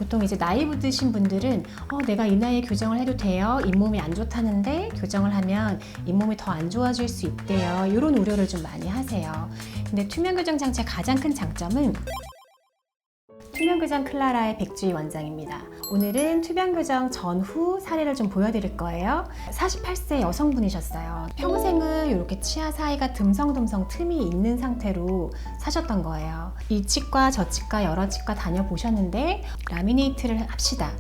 보통 이제 나이 드신 분들은 내가 이 나이에 교정을 해도 돼요? 잇몸이 안 좋다는데 교정을 하면 잇몸이 더 안 좋아질 수 있대요. 이런 우려를 좀 많이 하세요. 근데 투명 교정 장치의 가장 큰 장점은 투명 교정 클라라의 백주희 원장입니다. 오늘은 투명 교정 전후 사례를 좀 보여드릴 거예요. 48세 여성분이셨어요. 평생을 이렇게 치아 사이가 듬성듬성 틈이 있는 상태로 사셨던 거예요. 이 치과 저 치과 여러 치과 다녀보셨는데 라미네이트를 합시다.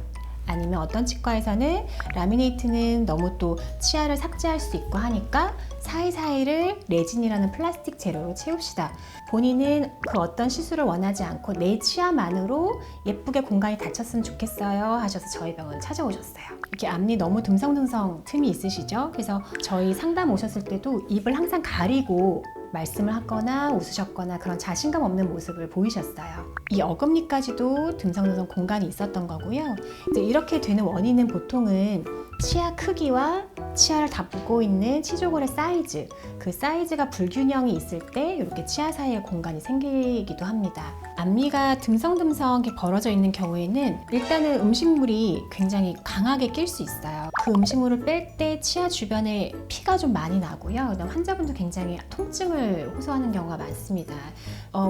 아니면 어떤 치과에서는 라미네이트는 너무 또 치아를 삭제할 수 있고 하니까 사이사이를 레진이라는 플라스틱 재료로 채웁시다. 본인은 그 어떤 시술을 원하지 않고 내 치아만으로 예쁘게 공간이 닫혔으면 좋겠어요 하셔서 저희 병원 찾아오셨어요. 이렇게 앞니 너무 듬성듬성 틈이 있으시죠? 그래서 저희 상담 오셨을 때도 입을 항상 가리고 말씀을 하거나 웃으셨거나 그런 자신감 없는 모습을 보이셨어요. 이 어금니까지도 듬성듬성 공간이 있었던 거고요. 이제 이렇게 되는 원인은 보통은 치아 크기와 치아를 덮고 있는 치조골의 사이즈, 그 사이즈가 불균형이 있을 때 이렇게 치아 사이에 공간이 생기기도 합니다. 앞니가 듬성듬성 이렇게 벌어져 있는 경우에는 일단은 음식물이 굉장히 강하게 낄 수 있어요. 그 음식물을 뺄 때 치아 주변에 피가 좀 많이 나고요. 그다음 환자분도 굉장히 통증을 호소하는 경우가 많습니다.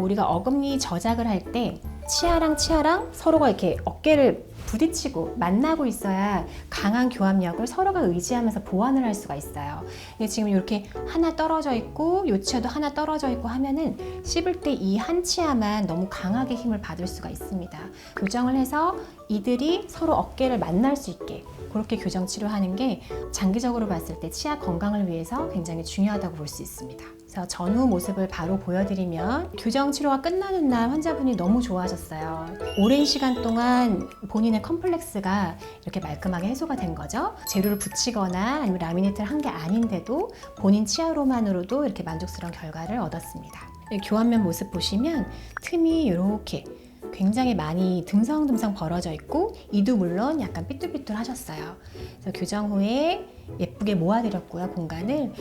우리가 어금니 저작을 할 때 치아랑 치아랑 서로가 이렇게 어깨를 부딪히고 만나고 있어야 강한 교합력을 서로가 의지하면서 보완을 할 수가 있어요. 근데 지금 이렇게 하나 떨어져 있고 요 치아도 하나 떨어져 있고 하면은 씹을 때 이 한 치아만 너무 강하게 힘을 받을 수가 있습니다. 교정을 해서 이들이 서로 어깨를 만날 수 있게 그렇게 교정 치료하는 게 장기적으로 봤을 때 치아 건강을 위해서 굉장히 중요하다고 볼 수 있습니다. 그래서 전후 모습을 바로 보여드리면 교정 치료가 끝나는 날 환자분이 너무 좋아하셨어요. 오랜 시간 동안 본인의 컴플렉스가 이렇게 말끔하게 해소가 된 거죠. 재료를 붙이거나 아니면 라미네이트를 한 게 아닌데도 본인 치아로만으로도 이렇게 만족스러운 결과를 얻었습니다. 교환면 모습 보시면 틈이 이렇게 굉장히 많이 듬성듬성 벌어져 있고 이도 물론 약간 삐뚤삐뚤 하셨어요. 그래서 교정 후에 예쁘게 모아드렸고요. 공간을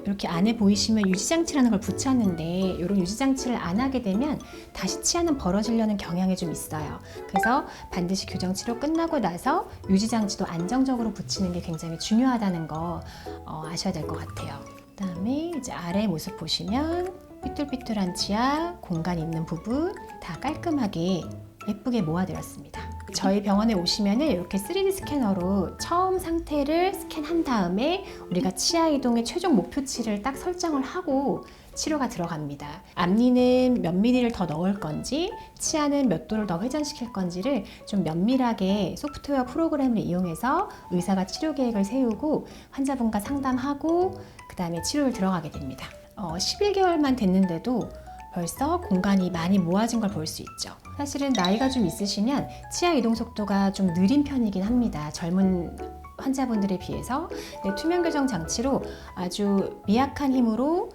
이렇게 안에 보이시면 유지장치라는 걸 붙였는데 이런 유지장치를 안 하게 되면 다시 치아는 벌어지려는 경향이 좀 있어요. 그래서 반드시 교정 치료 끝나고 나서 유지장치도 안정적으로 붙이는 게 굉장히 중요하다는 거 아셔야 될 것 같아요. 그다음에 이제 아래 모습 보시면 삐뚤삐뚤한 치아, 공간 있는 부분 다 깔끔하게 예쁘게 모아드렸습니다. 저희 병원에 오시면 이렇게 3D 스캐너로 처음 상태를 스캔한 다음에 우리가 치아 이동의 최종 목표치를 딱 설정을 하고 치료가 들어갑니다. 앞니는 몇 미리를 더 넣을 건지 치아는 몇 도를 더 회전시킬 건지를 좀 면밀하게 소프트웨어 프로그램을 이용해서 의사가 치료 계획을 세우고 환자분과 상담하고 그 다음에 치료를 들어가게 됩니다. 11개월만 됐는데도 벌써 공간이 많이 모아진 걸 볼 수 있죠. 사실은 나이가 좀 있으시면 치아 이동 속도가 좀 느린 편이긴 합니다. 젊은 환자분들에 비해서. 근데 투명 교정 장치로 아주 미약한 힘으로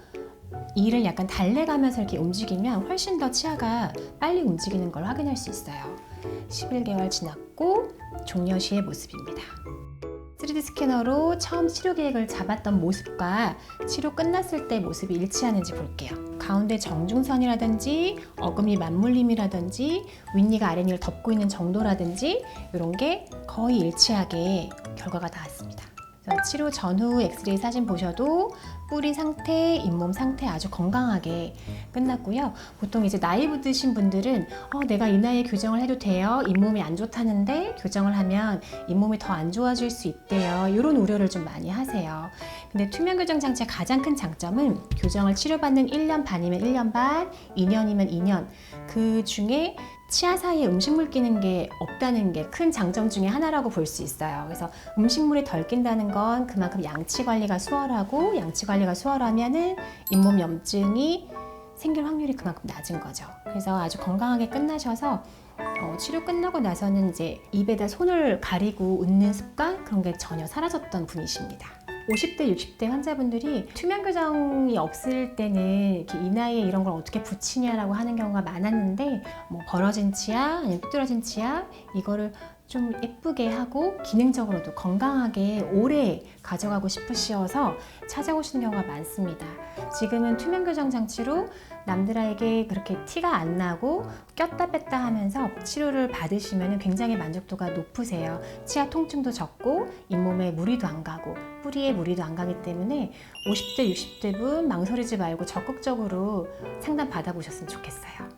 이를 약간 달래가면서 이렇게 움직이면 훨씬 더 치아가 빨리 움직이는 걸 확인할 수 있어요. 11개월 지났고 종려시의 모습입니다. 3D 스캐너로 처음 치료 계획을 잡았던 모습과 치료 끝났을 때 모습이 일치하는지 볼게요. 가운데 정중선이라든지 어금니 맞물림이라든지 윗니가 아랫니를 덮고 있는 정도라든지 이런 게 거의 일치하게 결과가 나왔습니다. 치료 전후 엑스레이 사진 보셔도 뿌리 상태, 잇몸 상태 아주 건강하게 끝났고요. 보통 이제 나이 드신 분들은 내가 이 나이에 교정을 해도 돼요? 잇몸이 안 좋다는데 교정을 하면 잇몸이 더 안 좋아질 수 있대요. 이런 우려를 좀 많이 하세요. 근데 투명 교정 장치의 가장 큰 장점은 교정을 치료받는 1년 반이면 1년 반, 2년이면 2년 그 중에 치아 사이에 음식물 끼는 게 없다는 게 큰 장점 중에 하나라고 볼 수 있어요. 그래서 음식물이 덜 낀다는 건 그만큼 양치 관리가 수월하고 양치 관리가 수월하면은 잇몸 염증이 생길 확률이 그만큼 낮은 거죠. 그래서 아주 건강하게 끝나셔서 치료 끝나고 나서는 이제 입에다 손을 가리고 웃는 습관 그런 게 전혀 사라졌던 분이십니다. 50대, 60대 환자분들이 투명 교정이 없을 때는 이렇게 이 나이에 이런 걸 어떻게 붙이냐라고 하는 경우가 많았는데 벌어진 치아, 아니면 삐뚤어진 치아 이거를 좀 예쁘게 하고 기능적으로도 건강하게 오래 가져가고 싶으셔서 찾아오시는 경우가 많습니다. 지금은 투명 교정 장치로 남들에게 그렇게 티가 안 나고 꼈다 뺐다 하면서 치료를 받으시면 굉장히 만족도가 높으세요. 치아 통증도 적고 잇몸에 무리도 안 가고 뿌리에 무리도 안 가기 때문에 50대, 60대 분 망설이지 말고 적극적으로 상담 받아보셨으면 좋겠어요.